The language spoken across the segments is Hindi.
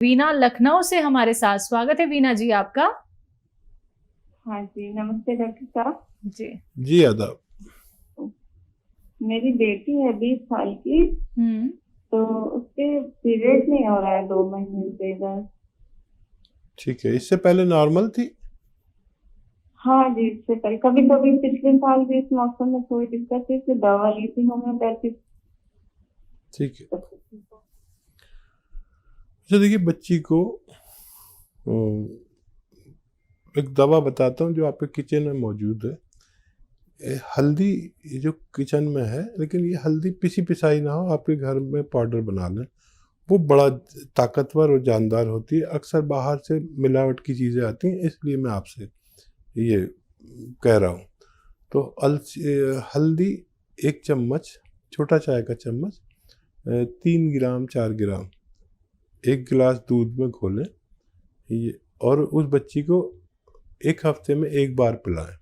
वीना लखनऊ से हमारे साथ, स्वागत है वीना जी आपका। हाँ जी, नमस्ते डॉक्टर साहब। जी आदाब। मेरी बेटी है 20 साल की। तो उसके पीरियड नहीं हो रहा है 2 महीने से इधर। ठीक है, इससे पहले नॉर्मल थी? हाँ जी, इससे पहले कभी कभी पिछले साल भी इस मौसम में थोड़ी दिक्कत थी, फिर दवा ली थी होम्योपैथिक। ठीक है। अच्छा देखिए, बच्ची को एक दवा बताता हूँ जो आपके किचन में मौजूद है। हल्दी ये जो किचन में है, लेकिन ये हल्दी पिसी पिसाई ना हो, आपके घर में पाउडर बना लें। वो बड़ा ताकतवर और जानदार होती है। अक्सर बाहर से मिलावट की चीज़ें आती हैं, इसलिए मैं आपसे ये कह रहा हूँ। तो हल्दी 1 चम्मच, छोटा चाय का चम्मच, 3 ग्राम 4 ग्राम 1 गिलास दूध में घोलें ये, और उस बच्ची को 1 हफ्ते में 1 बार पिलाएं।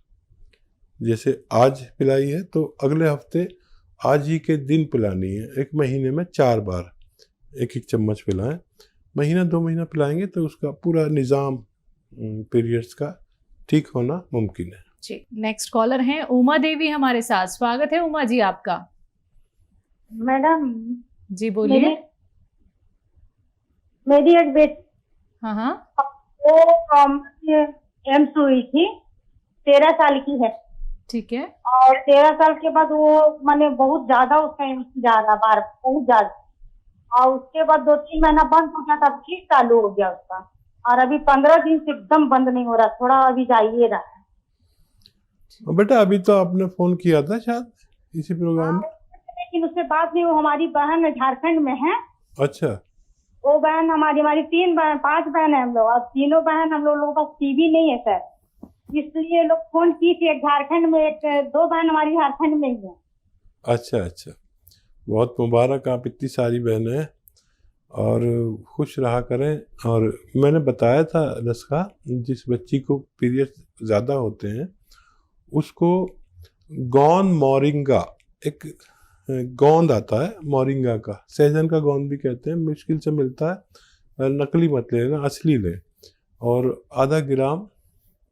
जैसे आज पिलाई है तो अगले हफ्ते आज ही के दिन पिलानी है। 1 महीने में 4 बार 1-1 चम्मच पिलाएं। महीना 2 महीना पिलाएंगे तो उसका पूरा निज़ाम पीरियड्स का ठीक होना मुमकिन है। जी, नेक्स्ट कॉलर हैं उमा देवी हमारे साथ, स्वागत है उमा जी आपका। मैडम जी बोलिए। मेरी एक बेटी हाँ वो एम्स हुई थी, 13 साल की है। ठीक है। और 13 साल के बाद वो माने बहुत ज्यादा उसका एम्स जा रहा बार, बहुत ज्यादा। और उसके बाद 2-3 महीना बंद हो गया, तब फिर चालू हो गया उसका। और अभी 15 दिन से एकदम बंद नहीं हो रहा, थोड़ा अभी जाइए रहा है। बेटा अभी तो आपने फोन किया था शायद इसी प्रोग्राम में। लेकिन उससे बात नहीं, वो हमारी बहन झारखंड में है। अच्छा। वो बहन हमारी 5 बहन है हम लोग, और तीनों बहन हम लोगों का टीवी नहीं है सर, इसलिए लोग फोन की थी। एक झारखंड में, 2 बहन हमारी झारखंड में ही है। अच्छा, बहुत मुबारक, आप इतनी सारी बहनें हैं और खुश रहा करें। और मैंने बताया था नस्खा, जिस बच्ची को पीरियड ज़्यादा होते हैं उसको गोंद मोरिंगा, एक गोंद आता है मोरिंगा का, सहजन का गोंद भी कहते हैं, मुश्किल से मिलता है, नकली मत लेना, असली लें। और आधा ग्राम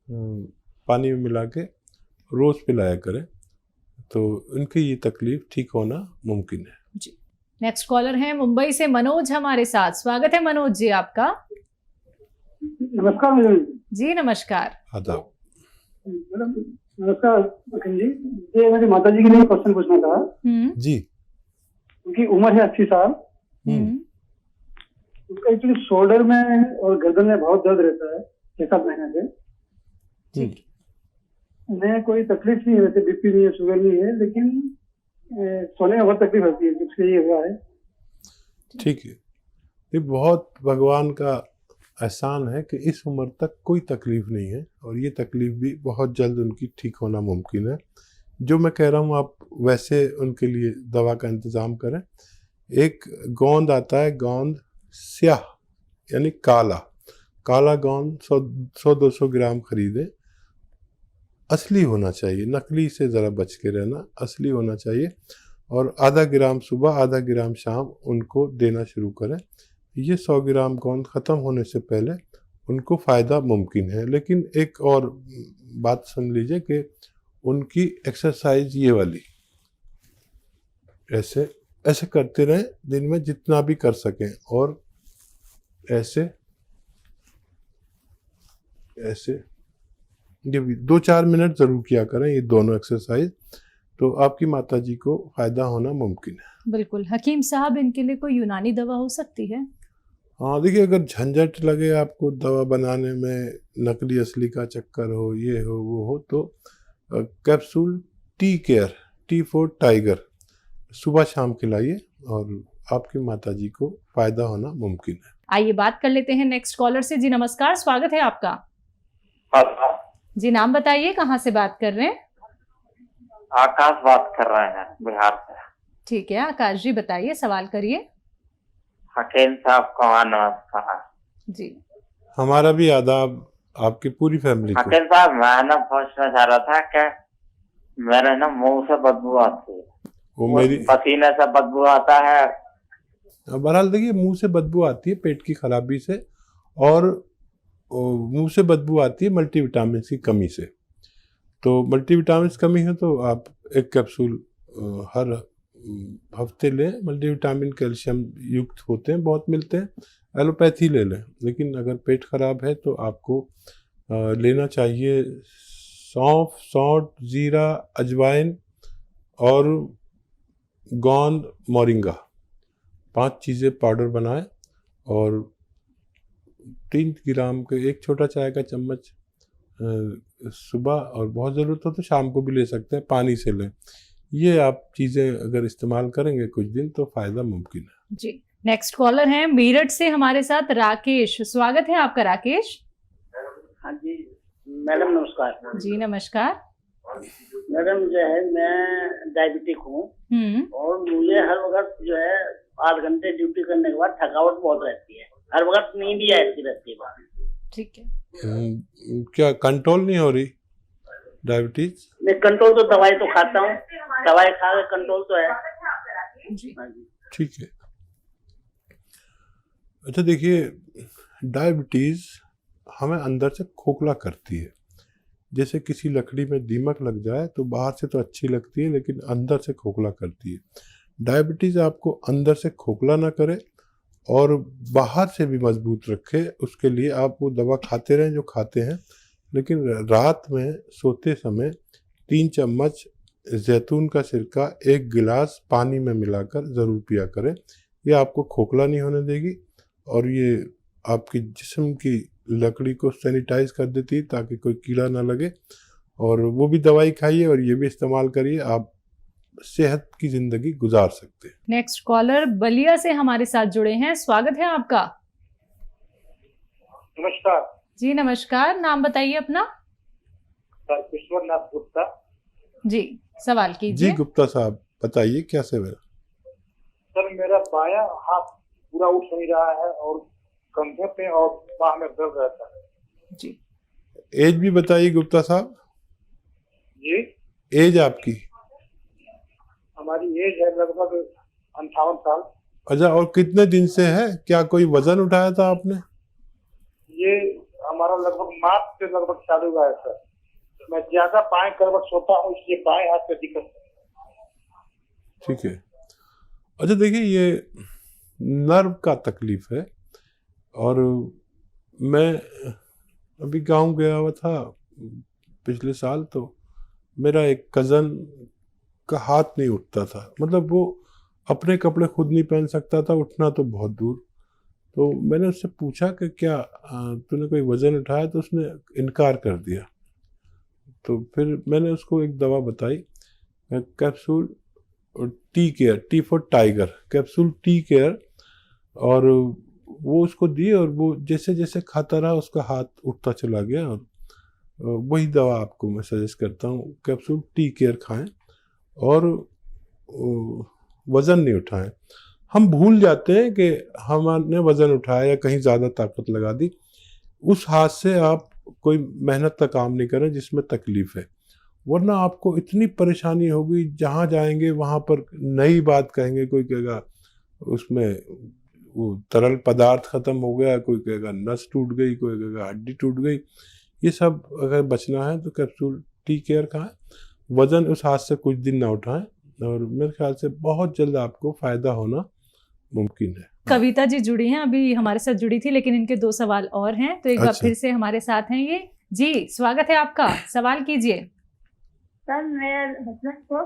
पानी में मिला के रोज़ पिलाया करें, तो उनकी ये तकलीफ ठीक होना मुमकिन है। जी, नेक्स्ट कॉलर है मुंबई से मनोज हमारे साथ, स्वागत है मनोज जी आपका। नमस्कार मैडम जी नमस्कार। आदाब। मैडम नमस्कार जी, ये मेरी माता जी के लिए क्वेश्चन पूछना था जी। उनकी उम्र है 80 साल। उनका एक्चुअली शोल्डर में और गर्दन में बहुत दर्द रहता है 6-7 महीने से। उन्हें कोई तकलीफ नहीं है, वैसे बीपी नहीं है, शुगर नहीं है, लेकिन सोने में बहुत तकलीफ होती है, इसलिए ये हुआ है। ठीक है, ये बहुत भगवान का एहसान है कि इस उम्र तक कोई तकलीफ नहीं है, और ये तकलीफ भी बहुत जल्द उनकी ठीक होना मुमकिन है। जो मैं कह रहा हूँ आप वैसे उनके लिए दवा का इंतज़ाम करें। एक गोंद आता है, गोंद स्याह यानी काला गोंद 100-200 ग्राम खरीदें। असली होना चाहिए, नकली से ज़रा बच के रहना, असली होना चाहिए। और आधा ग्राम सुबह, आधा ग्राम शाम उनको देना शुरू करें। ये 100 ग्राम गोंद ख़त्म होने से पहले उनको फ़ायदा मुमकिन है। लेकिन एक और बात सुन लीजिए कि उनकी एक्सरसाइज ये वाली ऐसे करते रहें दिन में जितना भी कर सकें, और ऐसे ये 2-4 मिनट ज़रूर किया करें, ये दोनों एक्सरसाइज, तो आपकी माताजी को फ़ायदा होना मुमकिन है। बिल्कुल। हकीम साहब, इनके लिए कोई यूनानी दवा हो सकती है? हाँ देखिए, अगर झंझट लगे आपको दवा बनाने में, नकली असली का चक्कर हो, ये हो वो हो, तो कैप्सूल T-केयर, T फॉर टाइगर, सुबह शाम खिलाइए और आपकी माताजी को फ़ायदा होना मुमकिन है। आइए बात कर लेते हैं नेक्स्ट कॉलर से। जी नमस्कार, स्वागत है आपका। जी नाम बताइए, कहाँ से बात कर रहे हैं? आकाश बात कर रहे हैं बिहार से। ठीक है आकाश जी, बताइए, सवाल करिए। हकीम साहब को नमस्कार। जी हमारा भी आदाब, आपकी पूरी फैमिली को। हकीम साहब, मैं ना पूछना चाह रहा था कि मेरे ना मुंह से बदबू आती है, वो मेरी पसीने से बदबू आता है, बहरहाल देखिए, मुंह से बदबू आती है पेट की खराबी से, और मुंह से बदबू आती है मल्टीविटामिन की कमी से। तो मल्टीविटामिन की कमी है तो आप एक कैप्सूल हर हफ्ते लें। मल्टीविटामिन कैल्शियम युक्त होते हैं, बहुत मिलते हैं, एलोपैथी ले लें। लेकिन अगर पेट खराब है तो आपको लेना चाहिए सौंफ, सौंठ, जीरा, अजवाइन और गोंद, मोरिंगा, 5 चीज़ें पाउडर बनाएं और 3 ग्राम के एक छोटा चाय का चम्मच सुबह, और बहुत ज़रूरत हो तो शाम को भी ले सकते हैं, पानी से लें। ये आप चीज़ें अगर इस्तेमाल करेंगे कुछ दिन तो फ़ायदा मुमकिन है। जी, नेक्स्ट कॉलर हैं मेरठ से हमारे साथ राकेश। स्वागत है आपका राकेश। हाँ जी मैडम नमस्कार। जी नमस्कार। मैडम जो है मैं डायबिटिक हूँ और मुझे हर वक्त जो है 8 घंटे ड्यूटी करने के बाद थकावट बहुत रहती है, हर वक्त नींद ही आती रहती है। ठीक है। क्या कंट्रोल नहीं हो रही डायबिटीज? मैं कंट्रोल तो दवाई तो खाता हूँ, दवाई खा के कंट्रोल तो है। जी ठीक है। अच्छा देखिए, डायबिटीज हमें अंदर से खोखला करती है। जैसे किसी लकड़ी में दीमक लग जाए तो बाहर से तो अच्छी लगती है लेकिन अंदर से खोखला करती है। डायबिटीज आपको अंदर से खोखला ना करे और बाहर से भी मजबूत रखे, उसके लिए आप वो दवा खाते रहें जो खाते हैं, लेकिन रात में सोते समय 3 चम्मच जैतून का सिरका 1 गिलास पानी में मिलाकर ज़रूर पिया करें। ये आपको खोखला नहीं होने देगी और ये आपकी जिस्म की लकड़ी को सैनिटाइज कर देती है ताकि कोई कीड़ा ना लगे। और वो भी दवाई खाइए और ये भी इस्तेमाल करिए, आप सेहत की जिंदगी गुजार सकते हैं। नेक्स्ट कॉलर बलिया से हमारे साथ जुड़े हैं। स्वागत है आपका। नमस्कार जी नमस्कार। नाम बताइए अपना। सर विश्वनाथ गुप्ता। जी सवाल कीजिए। जी गुप्ता साहब बताइए क्या सेवा। सर मेरा बायां हाथ पूरा उठ नहीं रहा है और कंधे पे और बाह में दर्द रहता है। जी एज भी बताइए गुप्ता साहब। जी एज आपकी? हमारी एज है लगभग 58 साल। अच्छा, और कितने दिन से है? क्या कोई वजन उठाया था आपने? ये हमारा लगभग मार्च से लगभग चालू हुआ है सर। मैं ज्यादा बाएं करवट सोता हूँ इसलिए बाएं हाथ पे दिक्कत है। ठीक है। अच्छा देखिए, ये नर्व का तकलीफ है और मैं अभी गांव गया हुआ था पिछले साल, तो मेरा एक कज़न का हाथ नहीं उठता था, मतलब वो अपने कपड़े खुद नहीं पहन सकता था, उठना तो बहुत दूर। तो मैंने उससे पूछा कि क्या तूने कोई वज़न उठाया, तो उसने इनकार कर दिया। तो फिर मैंने उसको एक दवा बताई, capsule tea care, T for tiger, capsule tea care, और वो उसको दी और वो जैसे जैसे खाता रहा उसका हाथ उठता चला गया। और वही दवा आपको मैं सजेस्ट करता हूँ, कैप्सूल टी केयर खाएं और वज़न नहीं उठाएं। हम भूल जाते हैं कि हमने वज़न उठाया या कहीं ज़्यादा ताकत लगा दी। उस हाथ से आप कोई मेहनत का काम नहीं करें जिसमें तकलीफ़ है, वरना आपको इतनी परेशानी होगी, जहाँ जाएंगे वहाँ पर नई बात कहेंगे। कोई कहेगा उसमें वो तरल पदार्थ ख़त्म हो गया, कोई कहेगा नस टूट गई, कोई कहेगा हड्डी टूट गई। ये सब अगर बचना है तो कैप्सूल टी केयर खाएं, वज़न उस हाथ से कुछ दिन ना उठाएं और मेरे ख्याल से बहुत जल्द आपको फ़ायदा होना मुमकिन है। कविता जी जुड़ी हैं, अभी हमारे साथ जुड़ी थी, लेकिन इनके 2 सवाल और हैं, तो एक बार फिर से हमारे साथ हैं ये। जी स्वागत है आपका, सवाल कीजिए। सर मेरे हस्बैंड को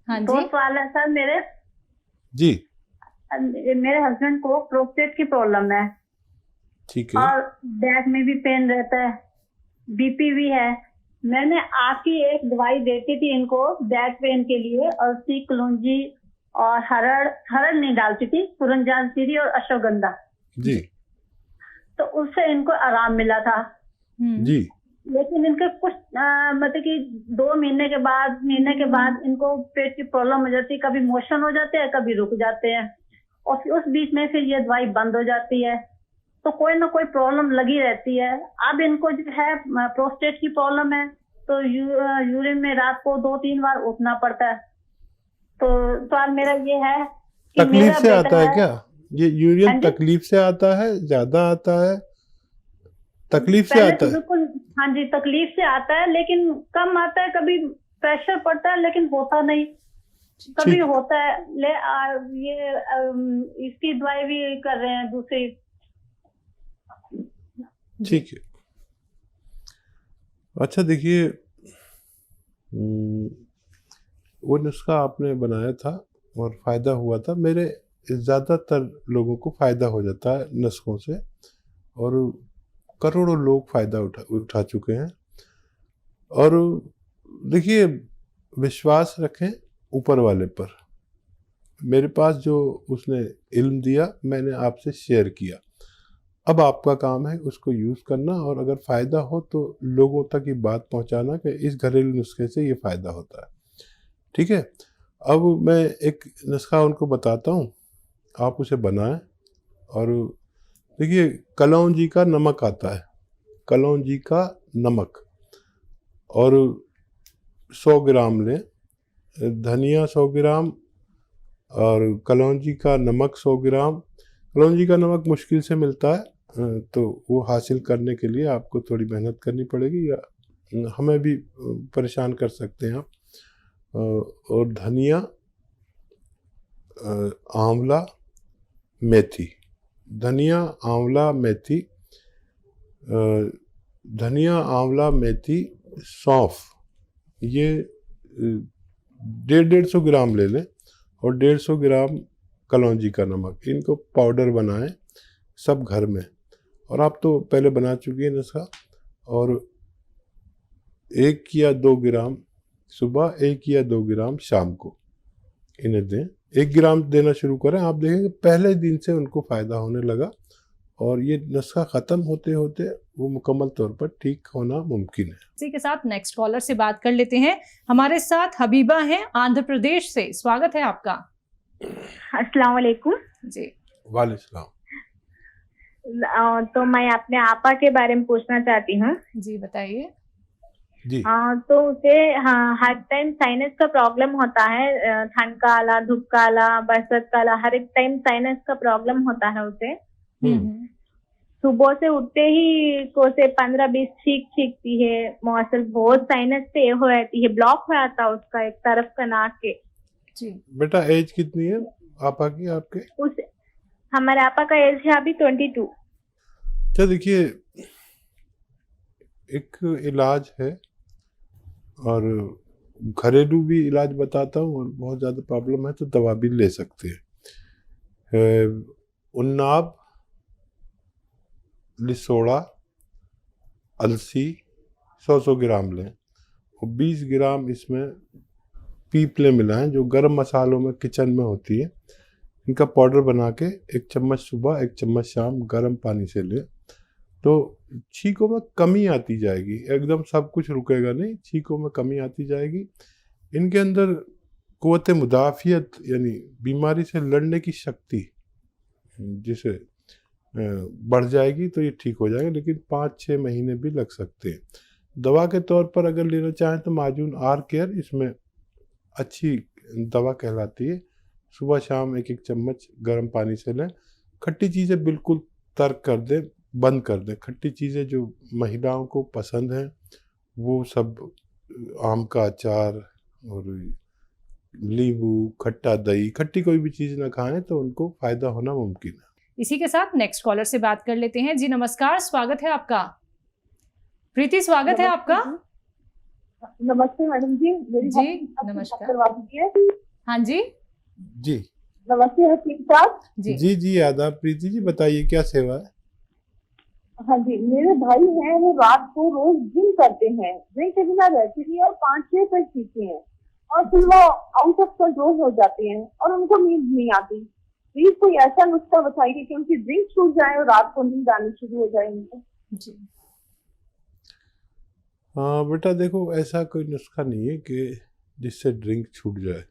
हाँ 2 जी सवाल है सर मेरे। जी मेरे हस्बैंड को प्रोस्टेट की प्रॉब्लम है। ठीक है। और बैक में भी पेन रहता है, बीपी भी है। मैंने आपकी एक दवाई देती थी इनको बैक पेन के लिए, और सी कलौंजी और हरड़ नहीं डालती थी, सुरंजानसीरी और अश्वगंधा जी। तो उससे इनको आराम मिला था जी। लेकिन इनके कुछ मतलब कि 2 महीने के बाद इनको पेट की प्रॉब्लम हो जाती है, कभी मोशन हो जाते हैं, कभी रुक जाते हैं, और फिर उस बीच में फिर ये दवाई बंद हो जाती है। तो कोई ना कोई प्रॉब्लम लगी रहती है। अब इनको जो है प्रोस्टेट की प्रॉब्लम है, तो यूरिन में रात को 2-3 बार उठना पड़ता है। तो सवाल मेरा ये है कि तकलीफ मेरा से बेटा आता है क्या? ये हाँ यूरिन जी। तकलीफ से आता है, ज्यादा आता है? तकलीफ से पहले आता तो है? बिल्कुल, हाँ जी, तकलीफ से आता है, लेकिन कम आता है, कभी प्रेशर पड़ता है लेकिन होता नहीं, कभी ठीक। होता है। इसकी दवाई भी कर रहे हैं दूसरी। ठीक है। अच्छा देखिए, वो नुस्खा आपने बनाया था और फ़ायदा हुआ था। मेरे ज़्यादातर लोगों को फ़ायदा हो जाता है नुस्खों से, और करोड़ों लोग फ़ायदा उठा चुके हैं। और देखिए, विश्वास रखें ऊपर वाले पर। मेरे पास जो उसने इल्म दिया, मैंने आपसे शेयर किया। अब आपका काम है उसको यूज़ करना, और अगर फ़ायदा हो तो लोगों तक ये बात पहुंचाना कि इस घरेलू नुस्खे से ये फ़ायदा होता है। ठीक है। अब मैं एक नुस्खा उनको बताता हूँ, आप उसे बनाएं। और देखिए, कलौंजी का नमक आता है, कलौंजी का नमक, और 100 ग्राम लें, धनिया 100 ग्राम, और कलौंजी का नमक 100 ग्राम। कलौंजी का नमक मुश्किल से मिलता है, तो वो हासिल करने के लिए आपको थोड़ी मेहनत करनी पड़ेगी, या हमें भी परेशान कर सकते हैं आप। और धनिया, आंवला, मेथी, धनिया, आंवला, मेथी, धनिया, आंवला, मेथी, सौंफ, ये 150 ग्राम ले लें, और 150 ग्राम कलौंजी का नमक। इनको पाउडर बनाएं सब घर में, और आप तो पहले बना चुकी हैं नुस्खा। और 1 या 2 ग्राम सुबह, 1 या 2 ग्राम शाम को इन्हें दें। 1 ग्राम देना शुरू करें, आप देखेंगे पहले दिन से उनको फ़ायदा होने लगा, और ये नुस्खा ख़त्म होते होते वो मुकम्मल तौर पर ठीक होना मुमकिन है। इसी के साथ नेक्स्ट कॉलर से बात कर लेते हैं। हमारे साथ हबीबा हैं आंध्र प्रदेश से। स्वागत है आपका। अस्सलाम वालेकुम जी। वालेकुम सलाम। तो मैं अपने आपा के बारे में पूछना चाहती हूँ। जी बताइए। जी। तो उसे हर टाइम साइनस का प्रॉब्लम होता है, ठंड का आला, धूप का आला, बरसात का आला, हर एक टाइम साइनस का प्रॉब्लम होता है उसे। सुबह से उठते ही को से 15-20 छींकती है, मौसम बहुत साइनस से हो जाती है, ब्लॉक हो जाता है उसका एक तरफ का नाक के। जी। बेटा एज कितनी है आपा की, आपके? हमारे आपा का एज है अभी 22। अच्छा देखिए, एक इलाज है, और घरेलू भी इलाज बताता हूँ, और बहुत ज़्यादा प्रॉब्लम है तो दवा भी ले सकते हैं। उन्नाब, लिसोड़ा, अलसी 100 ग्राम लें, और 20 ग्राम इसमें पीपले मिलाएं, जो गरम मसालों में किचन में होती है। इनका पाउडर बना के 1 चम्मच सुबह, 1 चम्मच शाम गर्म पानी से लें, तो छींकों में कमी आती जाएगी। एकदम सब कुछ रुकेगा नहीं, छींकों में कमी आती जाएगी। इनके अंदर क़ुव्वत मुदाफ़ियत, यानी बीमारी से लड़ने की शक्ति जिसे बढ़ जाएगी, तो ये ठीक हो जाएंगे, लेकिन 5-6 महीने भी लग सकते हैं। दवा के तौर पर अगर लेना चाहें तो माजून आर केयर इसमें अच्छी दवा कहलाती है। सुबह शाम 1-1 चम्मच गर्म पानी से लें। खट्टी चीज़ें बिल्कुल तर्क कर दें, बंद कर दें। खट्टी चीज़ें जो महिलाओं को पसंद हैं, वो सब आम का अचार और नींबू, खट्टा दही, खट्टी कोई भी चीज़ ना खाएं तो उनको फ़ायदा होना मुमकिन है। इसी के साथ नेक्स्ट कॉलर से बात कर लेते हैं। जी नमस्कार, स्वागत है आपका। प्रीति, स्वागत है आपका। नमस्ते मैडम जी। जी नमस्कार। हाँ जी जी नमस्ते हकीम साहब। जी जी आदाब। प्रीति जी बताइए क्या सेवा है? हाँ जी, मेरे भाई हैं, वो रात को रोज जिम करते हैं, ड्रिंक के बिना रहते नहीं, और 5-6 तक पीते हैं, और फिर वो आउट ऑफ कंट्रोल हो जाते हैं और उनको नींद नहीं आती। प्लीज कोई ऐसा नुस्खा बताइए कि उनकी ड्रिंक छूट जाए और रात को नींद आनी शुरू हो जाए उनको। जी। हाँ बेटा, देखो ऐसा कोई नुस्खा नहीं है कि जिससे ड्रिंक छूट जाए,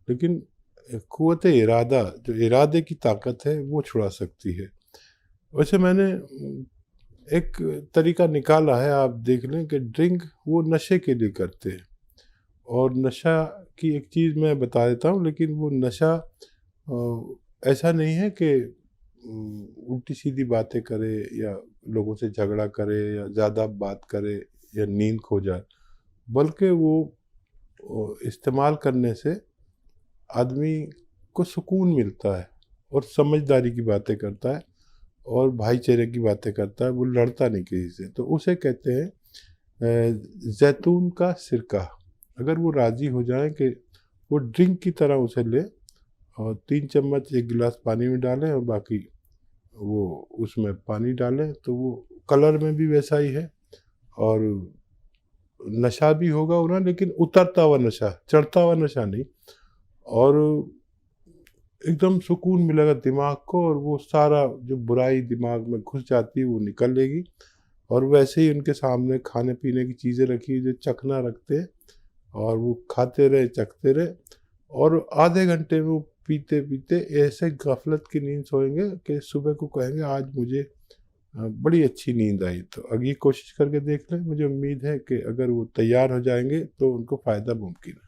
लेकिन क़ुव्वत इरादा, जो इरादे की ताकत है, वो छुड़ा सकती है। वैसे मैंने एक तरीका निकाला है, आप देख लें कि ड्रिंक वो नशे के लिए करते हैं, और नशा की एक चीज़ मैं बता देता हूँ, लेकिन वो नशा ऐसा नहीं है कि उल्टी सीधी बातें करे या लोगों से झगड़ा करे या ज़्यादा बात करे या नींद खो जाए, बल्कि वो इस्तेमाल करने से आदमी को सुकून मिलता है और समझदारी की बातें करता है और भाईचारे की बातें करता है, वो लड़ता नहीं किसी से। तो उसे कहते हैं जैतून का सिरका। अगर वो राज़ी हो जाए कि वो ड्रिंक की तरह उसे ले और 3 चम्मच 1 गिलास पानी में डालें और बाकी वो उसमें पानी डालें, तो वो कलर में भी वैसा ही है और नशा भी होगा उन्हें, लेकिन उतरता हुआ नशा, चढ़ता हुआ नशा नहीं, और एकदम सुकून मिलेगा दिमाग को और वो सारा जो बुराई दिमाग में घुस जाती है वो निकलेगी। और वैसे ही उनके सामने खाने पीने की चीज़ें रखी जो चखना रखते हैं और वो खाते रहे चखते रहे और आधे घंटे में वो पीते पीते ऐसे गफलत की नींद सोएंगे कि सुबह को कहेंगे आज मुझे बड़ी अच्छी नींद आई। तो अगर ये कोशिश करके देख लें, मुझे उम्मीद है कि अगर वो तैयार हो जाएंगे तो उनको फ़ायदा मुमकिन है।